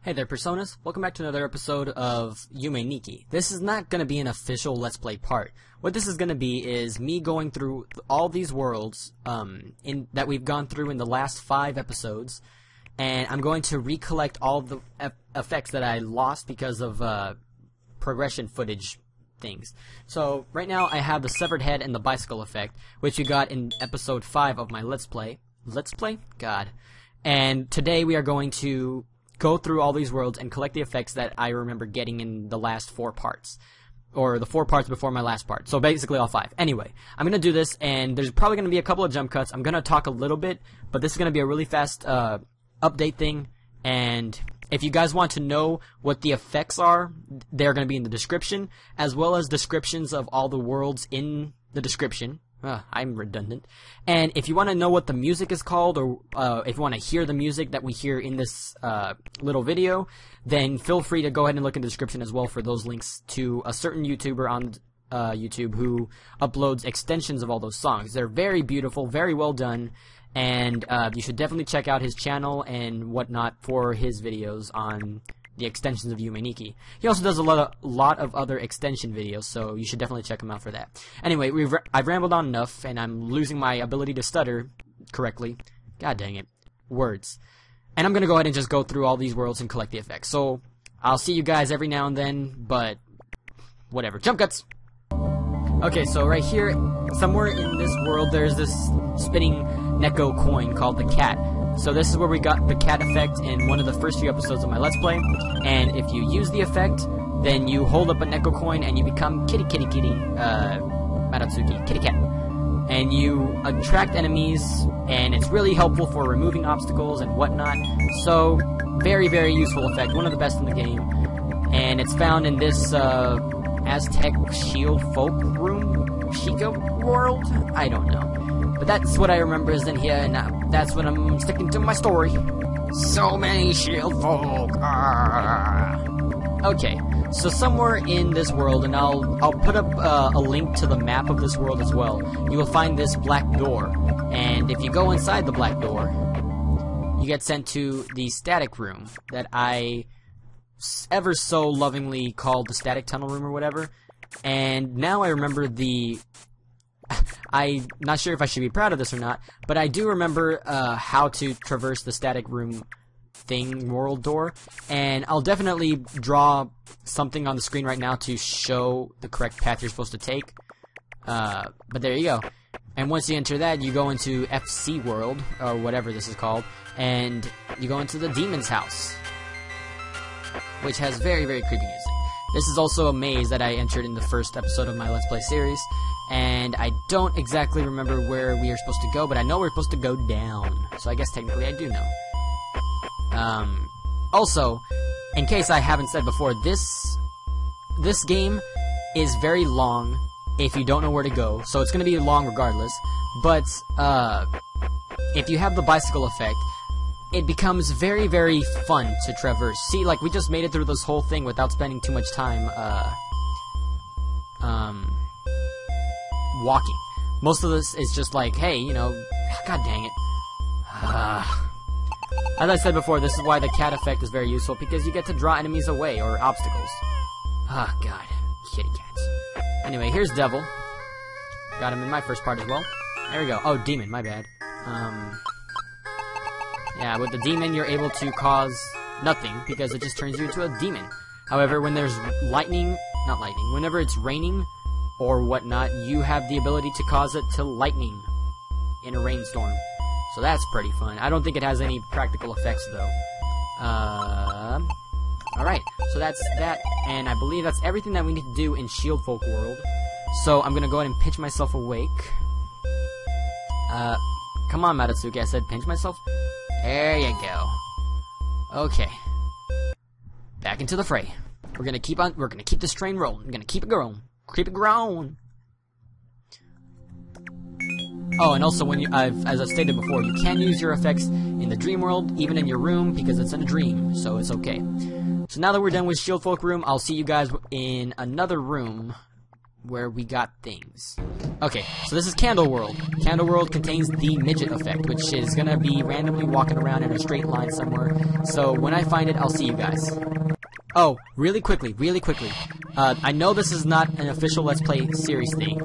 Hey there, Personas. Welcome back to another episode of Yume Nikki. This is not going to be an official Let's Play part. What this is going to be is me going through all these worlds that we've gone through in the last 5 episodes, and I'm going to recollect all the effects that I lost because of progression footage things. So right now I have the severed head and the bicycle effect, which we got in episode 5 of my Let's Play. Let's Play? God. And today we are going to go through all these worlds and collect the effects that I remember getting in the last 4 parts. Or the 4 parts before my last part. So basically all 5. Anyway, I'm going to do this, and there's probably going to be a couple of jump cuts. I'm going to talk a little bit, but this is going to be a really fast update thing. And if you guys want to know what the effects are, they're going to be in the description, as well as descriptions of all the worlds in the description. I'm redundant. And if you want to know what the music is called, or if you want to hear the music that we hear in this little video, then feel free to go ahead and look in the description as well for those links to a certain YouTuber on YouTube who uploads extensions of all those songs. They're very beautiful, very well done, and you should definitely check out his channel and whatnot for his videos on the extensions of Yume Nikki. He also does a lot of other extension videos, so you should definitely check him out for that. Anyway, I've rambled on enough, and I'm losing my ability to stutter correctly. God dang it. Words. And I'm going to go ahead and just go through all these worlds and collect the effects. So, I'll see you guys every now and then, but whatever. Jump cuts! Okay, so right here, somewhere in this world, there's this spinning Neko coin called the cat. So this is where we got the cat effect in one of the first few episodes of my Let's Play. And if you use the effect, then you hold up a Neko coin and you become kitty, Maratsuki, kitty cat. And you attract enemies, and it's really helpful for removing obstacles and whatnot. So, very, very useful effect, one of the best in the game. And it's found in this Aztec Shield Folk Room? Shiko World? I don't know. But that's what I remember is in here, and that's what I'm sticking to my story. So many shield folk. Okay, so somewhere in this world, and I'll put up a link to the map of this world as well. You will find this black door, and if you go inside the black door, you get sent to the static room that I ever so lovingly called the static tunnel room or whatever. And now I remember I'm not sure if I should be proud of this or not, but I do remember how to traverse the static room world door, and I'll definitely draw something on the screen right now to show the correct path you're supposed to take. But there you go. And once you enter that, you go into FC World, or whatever this is called, and you go into the demon's house, which has very, very creepy music. This is also a maze that I entered in the first episode of my Let's Play series, and I don't exactly remember where we are supposed to go, but I know we're supposed to go down, so I guess technically I do know. Also, in case I haven't said before, this game is very long if you don't know where to go, so it's going to be long regardless, but if you have the bicycle effect, it becomes very, very fun to traverse. See, like, we just made it through this whole thing without spending too much time, walking. Most of this is just like, hey, you know, god dang it. As I said before, this is why the cat effect is very useful, because you get to draw enemies away, or obstacles. God. Kitty cats. Anyway, here's Devil. Got him in my first part as well. There we go. Oh, Demon, my bad. Yeah, with the demon, you're able to cause nothing, because it just turns you into a demon. However, when there's whenever it's raining or whatnot, you have the ability to cause it to lightning in a rainstorm. So that's pretty fun. I don't think it has any practical effects, though. Alright, so that's that, and I believe that's everything that we need to do in Shield Folk World. So I'm gonna go ahead and pinch myself awake. Come on, Maratsuki, I said pinch myself. There you go. Okay. Back into the fray. We're gonna keep this train rolling. We're gonna keep it growing. Keep it growing. Oh, and also, as I stated before, you can use your effects in the dream world, even in your room, because it's in a dream, so it's okay. So now that we're done with Shield Folk Room, I'll see you guys in another room where we got things. Okay, so this is Candle World. Candle World contains the Midget effect, which is gonna be randomly walking around in a straight line somewhere. So when I find it, I'll see you guys. Oh, really quickly. I know this is not an official Let's Play series thing,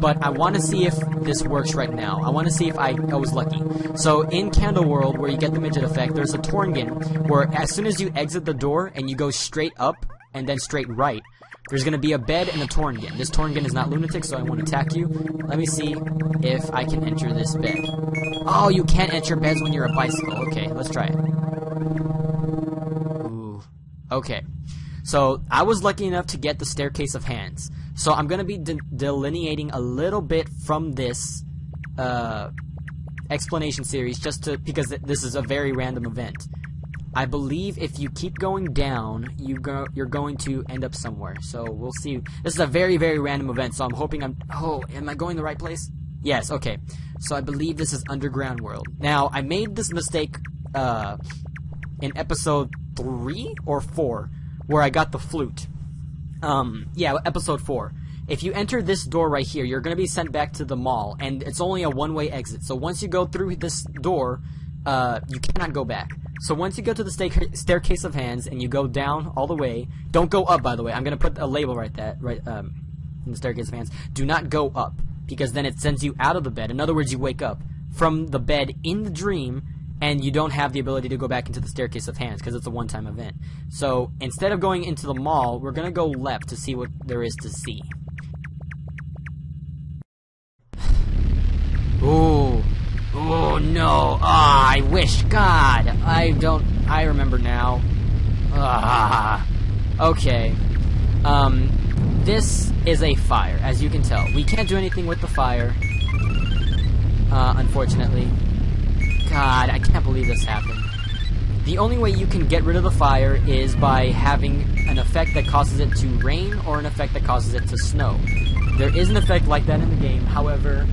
but I want to see if this works right now. I want to see if I was lucky. So in Candle World, where you get the Midget effect, there's a Torngan, where as soon as you exit the door and you go straight up and then straight right, there's going to be a bed and a Torngan. This Torngan is not lunatic, so I won't attack you. Let me see if I can enter this bed. Oh, you can't enter beds when you're a bicycle. Okay, let's try it. Ooh. Okay. So, I was lucky enough to get the Staircase of Hands. So, I'm going to be delineating a little bit from this explanation series because this is a very random event. I believe if you keep going down, you're going to end up somewhere. So, we'll see. This is a very, very random event, so I'm hoping oh, am I going the right place? Yes, okay. So, I believe this is Underground World. Now, I made this mistake in episode 3 or 4. Where I got the flute. Yeah, episode 4. If you enter this door right here, you're going to be sent back to the mall, and it's only a one-way exit. So once you go through this door, you cannot go back. So once you go to the Staircase of Hands, and you go down all the way, don't go up, by the way. I'm going to put a label in the Staircase of Hands. Do not go up, because then it sends you out of the bed. In other words, you wake up from the bed in the dream, and you don't have the ability to go back into the Staircase of Hands because it's a one-time event. So instead of going into the mall, we're going to go left to see what there is to see. Ooh. Oh no. Ah, I wish. God. I remember now. Ah. Okay. This is a fire, as you can tell. We can't do anything with the fire. Unfortunately. God, I can't believe this happened. The only way you can get rid of the fire is by having an effect that causes it to rain or an effect that causes it to snow. There is an effect like that in the game, however,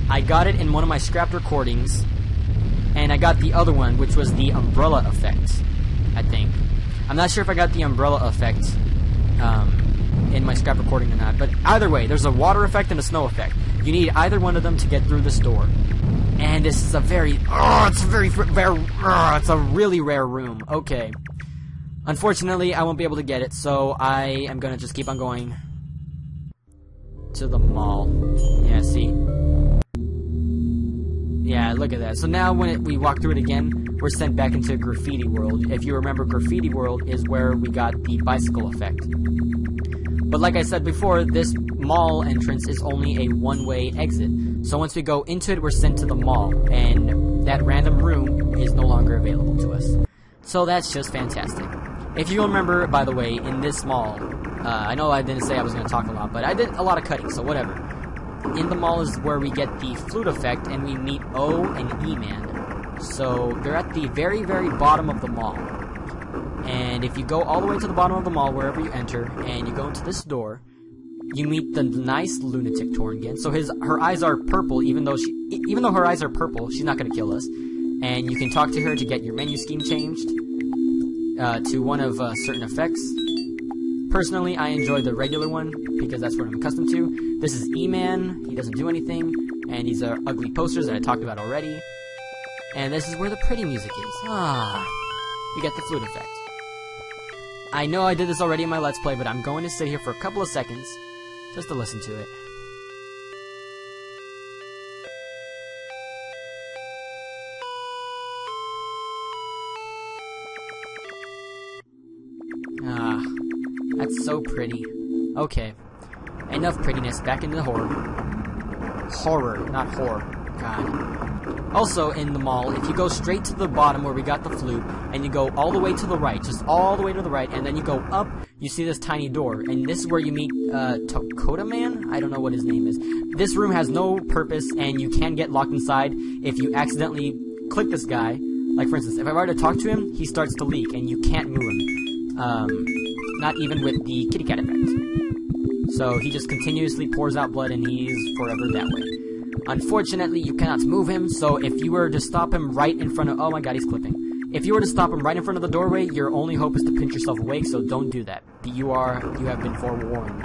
I got it in one of my scrapped recordings, and I got the other one, which was the umbrella effect, I think. I'm not sure if I got the umbrella effect in my scrap recording or not, but either way, there's a water effect and a snow effect. You need either one of them to get through this door. And this is a it's a really rare room. Okay. Unfortunately, I won't be able to get it, so I am gonna just keep on going to the mall. Yeah, see? Yeah, look at that. So now when we walk through it again, we're sent back into Graffiti World. If you remember, Graffiti World is where we got the bicycle effect. But like I said before, this mall entrance is only a one-way exit. So once we go into it, we're sent to the mall, and that random room is no longer available to us. So that's just fantastic. If you remember, by the way, in this mall, I know I didn't say I was going to talk a lot, but I did a lot of cutting, so whatever. In the mall is where we get the flute effect, and we meet O and E-Man. So they're at the very, very bottom of the mall. And if you go all the way to the bottom of the mall, wherever you enter, and you go into this door, you meet the nice lunatic Torngan. So her eyes are purple, even though her eyes are purple, she's not going to kill us. And you can talk to her to get your menu scheme changed to one of certain effects. Personally, I enjoy the regular one because that's what I'm accustomed to. This is E-Man. He doesn't do anything, and these are ugly posters that I talked about already. And this is where the pretty music is. Ah, you get the flute effect. I know I did this already in my Let's Play, but I'm going to sit here for a couple of seconds just to listen to it. Ah, that's so pretty. Okay, enough prettiness, back into horror. Horror, not horror. God. Also, in the mall, if you go straight to the bottom where we got the flute, and you go all the way to the right, just all the way to the right, and then you go up, you see this tiny door, and this is where you meet, Dakota Man? I don't know what his name is. This room has no purpose, and you can get locked inside if you accidentally click this guy. Like, for instance, if I were to talk to him, he starts to leak, and you can't move him. Not even with the kitty cat effect. So, he just continuously pours out blood, and he's forever that way. Unfortunately, you cannot move him, so if you were to stop him right in front of... Oh my god, he's clipping. If you were to stop him right in front of the doorway, your only hope is to pinch yourself awake, so don't do that. You have been forewarned.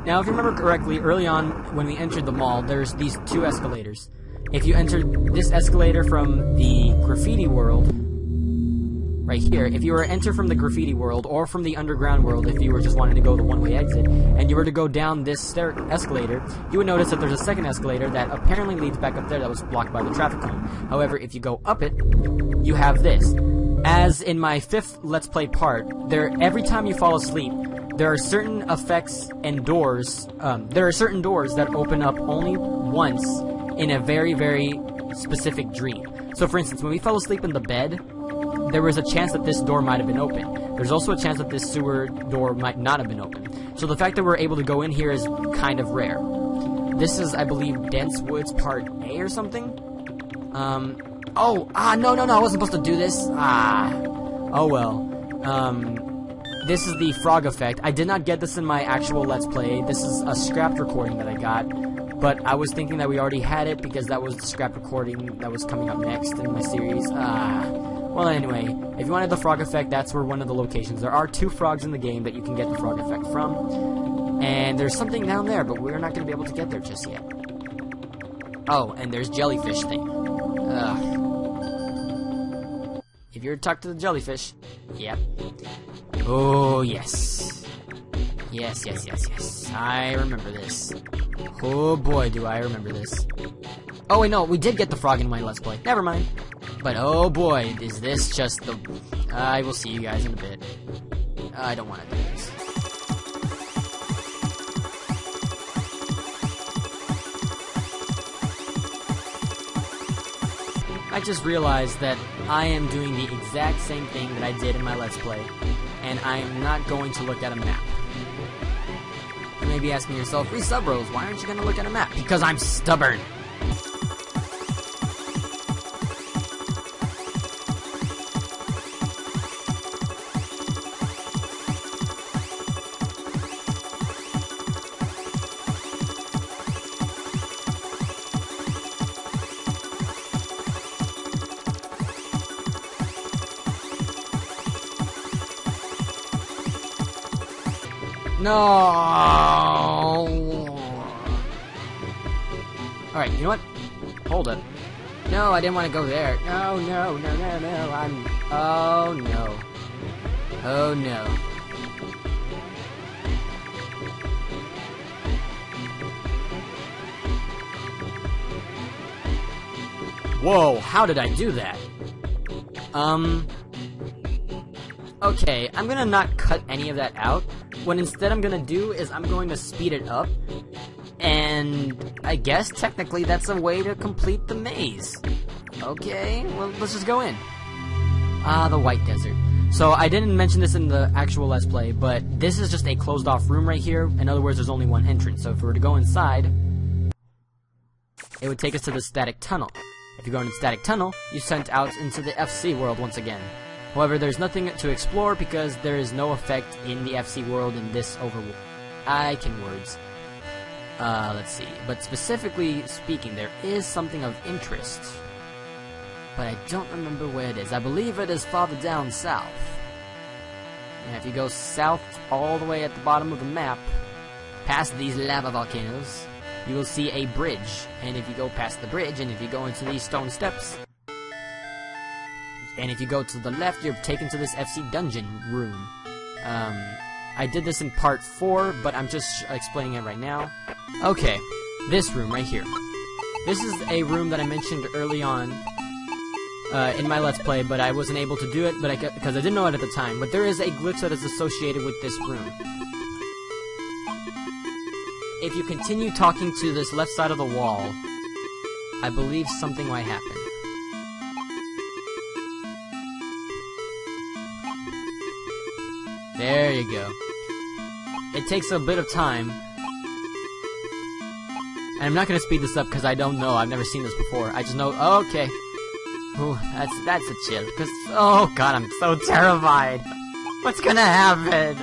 Now, if you remember correctly, early on when we entered the mall, there's these two escalators. If you enter this escalator from the Graffiti World, right here, if you were to enter from the Graffiti World, or from the Underground World, if you were just wanting to go the one-way exit, and you were to go down this escalator, you would notice that there's a second escalator that apparently leads back up there that was blocked by the traffic cone. However, if you go up it, you have this. As in my 5th Let's Play part, every time you fall asleep, there are certain effects and doors, there are certain doors that open up only once in a very, very specific dream. So for instance, when we fell asleep in the bed, there was a chance that this door might have been open. There's also a chance that this sewer door might not have been open. So the fact that we're able to go in here is kind of rare. This is, I believe, Dense Woods Part A or something? No, I wasn't supposed to do this. Oh well. This is the frog effect. I did not get this in my actual Let's Play. This is a scrapped recording that I got. But I was thinking that we already had it because that was the scrapped recording that was coming up next in my series. Well, anyway, if you wanted the frog effect, that's where one of the locations. There are 2 frogs in the game that you can get the frog effect from. And there's something down there, but we're not going to be able to get there just yet. Oh, and there's jellyfish thing. If you're talk to the jellyfish, yep. Oh, yes. Yes. I remember this. Oh boy, do I remember this. Oh wait, no, we did get the frog in my Let's Play. Never mind. But oh boy, is this just the... I will see you guys in a bit. I don't want to do this. I just realized that I am doing the exact same thing that I did in my Let's Play, and I am not going to look at a map. You may be asking yourself, Resubros, why aren't you going to look at a map? Because I'm stubborn. No. Alright, you know what? Hold up. No, I didn't want to go there. No. Oh, no. Oh, no. Whoa, how did I do that? Okay, I'm gonna not cut any of that out. What instead I'm gonna do is I'm going to speed it up, and I guess technically that's a way to complete the maze. Okay, well, let's just go in. The White Desert. So I didn't mention this in the actual Let's Play, but this is just a closed off room right here. In other words, there's only one entrance, so if we were to go inside, it would take us to the static tunnel. If you go into the static tunnel, you sent out into the FC world once again. However, there's nothing to explore because there is no effect in the FC world in this overworld. I can words. Let's see. But specifically speaking, there is something of interest. But I don't remember where it is. I believe it is farther down south. And if you go south all the way at the bottom of the map, past these lava volcanoes, you will see a bridge. And if you go past the bridge, and if you go into these stone steps, and if you go to the left, you're taken to this FC dungeon room. I did this in part 4, but I'm just explaining it right now. Okay, this room right here. This is a room that I mentioned early on in my Let's Play, but I wasn't able to do it because I didn't know it at the time. But there is a glitch that is associated with this room. If you continue talking to this left side of the wall, I believe something might happen. There you go. It takes a bit of time. And I'm not going to speed this up because I don't know. I've never seen this before. I just know, oh, okay. Ooh, that's a chill. Because, oh god, I'm so terrified. What's going to happen?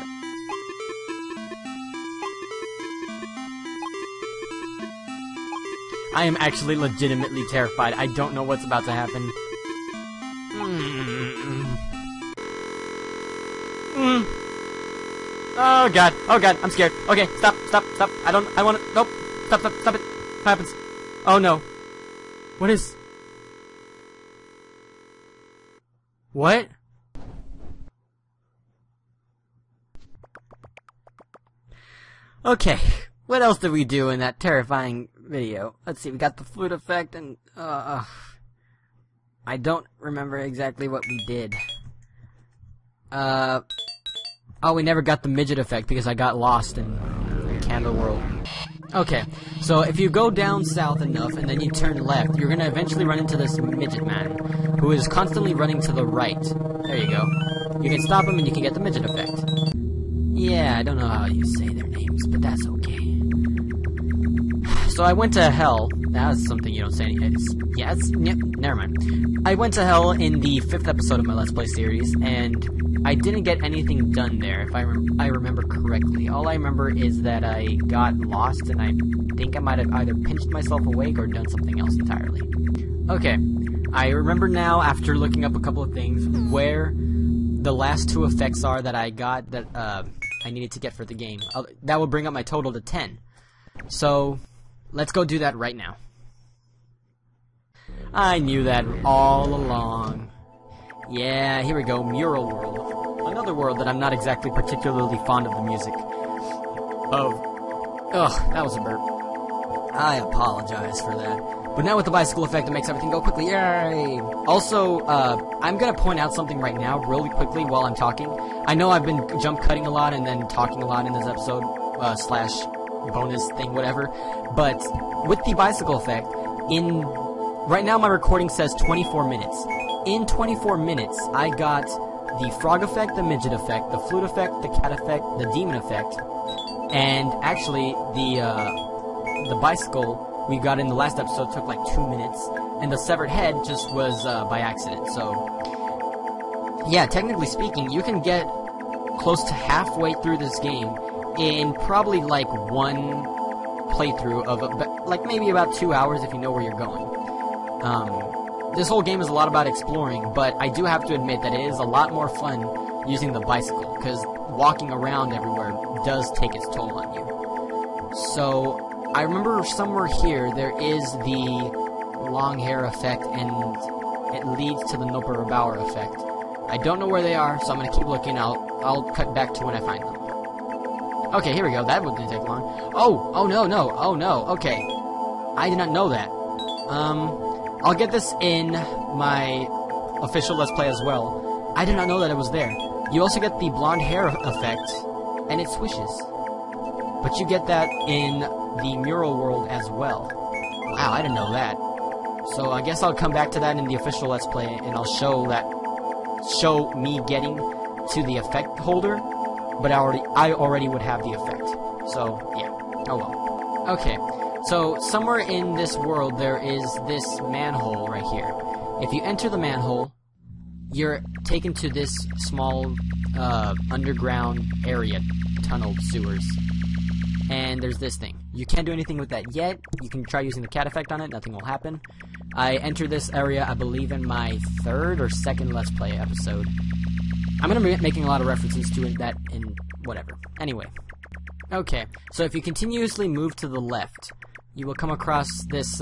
I am actually legitimately terrified. I don't know what's about to happen. Oh god, I'm scared. Okay, stop. I wanna, nope. Stop it. What happens? Oh no. What is... What? Okay, what else did we do in that terrifying video? Let's see, we got the flute effect and, I don't remember exactly what we did. Oh, we never got the midget effect because I got lost in Candle World. Okay, so if you go down south enough and then you turn left, you're gonna eventually run into this midget man, who is constantly running to the right. There you go. You can stop him and you can get the midget effect. Yeah, I don't know how you say their names, but that's okay. So I went to hell. That's something you don't say. Never mind. I went to hell in the 5th episode of my Let's Play series, and I didn't get anything done there, if I remember correctly. All I remember is that I got lost, and I think I might have either pinched myself awake or done something else entirely. Okay, I remember now, after looking up a couple of things, where the last 2 effects are that I got that I needed to get for the game. That will bring up my total to 10. So, let's go do that right now. I knew that all along. Yeah, here we go, Mural World. Another world that I'm not exactly particularly fond of the music. Ugh, that was a burp. I apologize for that. But now with the bicycle effect, it makes everything go quickly. Yay! Also, I'm gonna point out something right now, really quickly, while I'm talking. I know I've been jump cutting a lot and then talking a lot in this episode, slash bonus thing, whatever. But with the bicycle effect, right now my recording says 24 minutes. In 24 minutes, I got the frog effect, the midget effect, the flute effect, the cat effect, the demon effect, and actually the bicycle we got in the last episode took like 2 minutes, and the severed head just was by accident. So yeah, technically speaking, you can get close to halfway through this game in probably like 1 playthrough of like maybe about 2 hours if you know where you're going. This whole game is a lot about exploring, but I do have to admit that it is a lot more fun using the bicycle, because walking around everywhere does take its toll on you. So, I remember somewhere here there is the long hair effect, and it leads to the Nopperabou effect. I don't know where they are, so I'm going to keep looking. I'll cut back to when I find them. Okay, here we go. That didn't take long. Oh no, okay. I did not know that. I'll get this in my official Let's Play as well. I did not know that it was there. You also get the blonde hair effect, and it swishes. But you get that in the Mural World as well. Wow, I didn't know that. So I guess I'll come back to that in the official Let's Play, and I'll show me getting to the effect holder, but I already would have the effect. So, yeah. Oh well. Okay. So, somewhere in this world, there is this manhole right here. If you enter the manhole, you're taken to this small, underground area, tunnel sewers. And there's this thing. You can't do anything with that yet. You can try using the cat effect on it, nothing will happen. I entered this area, I believe, in my 3rd or 2nd Let's Play episode. I'm gonna be making a lot of references to that in whatever. Anyway. Okay, so if you continuously move to the left, you will come across this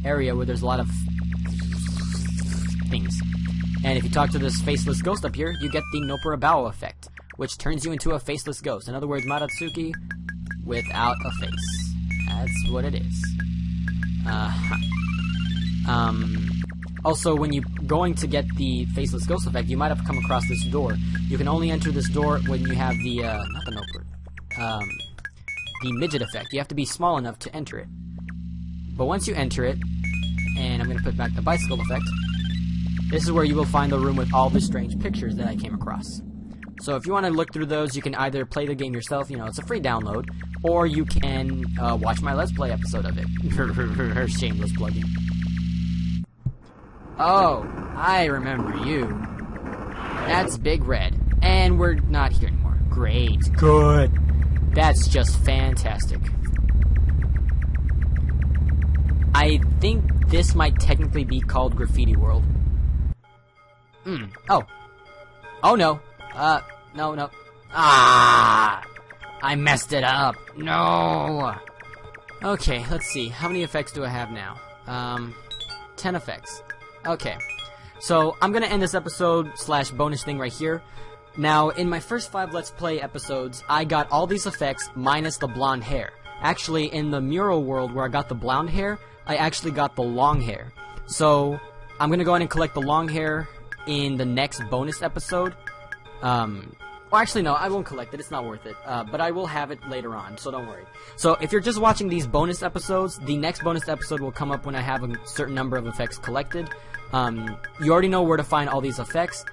area where there's a lot of things. And if you talk to this faceless ghost up here, you get the Nopperabou effect, which turns you into a faceless ghost. In other words, Maratsuki without a face. That's what it is. Also, when you're going to get the faceless ghost effect, you might have come across this door. You can only enter this door when you have the, not the Nopper, the midget effect. You have to be small enough to enter it. But once you enter it, and I'm going to put back the bicycle effect, this is where you will find the room with all the strange pictures that I came across. So if you want to look through those, you can either play the game yourself, you know, it's a free download, or you can watch my Let's Play episode of it. Shameless plugging. Oh, I remember you. That's Big Red. And we're not here anymore. Great. Good. That's just fantastic. I think this might technically be called Graffiti World. Oh. Oh no. No. Ah! I messed it up. No! Okay, let's see. How many effects do I have now? 10 effects. Okay. So, I'm gonna end this episode / bonus thing right here. Now, in my first 5 Let's Play episodes, I got all these effects minus the blonde hair. Actually, in the mural world where I got the blonde hair, I actually got the long hair. So, I'm gonna go ahead and collect the long hair in the next bonus episode. Well, actually, no, I won't collect it. It's not worth it. But I will have it later on, so don't worry. So, if you're just watching these bonus episodes, the next bonus episode will come up when I have a certain number of effects collected. You already know where to find all these effects.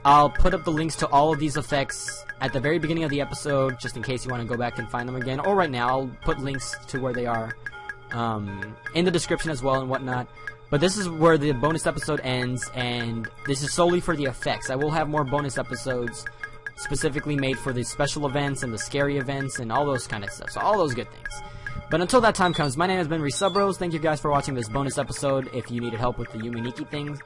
I'll put up the links to all of these effects at the very beginning of the episode, just in case you want to go back and find them again. Or right now, I'll put links to where they are in the description as well and whatnot. But this is where the bonus episode ends, and this is solely for the effects. I will have more bonus episodes specifically made for the special events and the scary events and all those kind of stuff. So all those good things. But until that time comes, my name has been Resubros. Thank you guys for watching this bonus episode. If you needed help with the Yume Nikki things.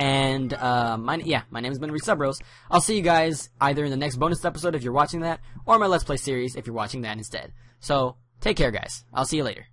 And, my name has been Resubros. I'll see you guys either in the next bonus episode if you're watching that, or my Let's Play series if you're watching that instead. So, take care guys. I'll see you later.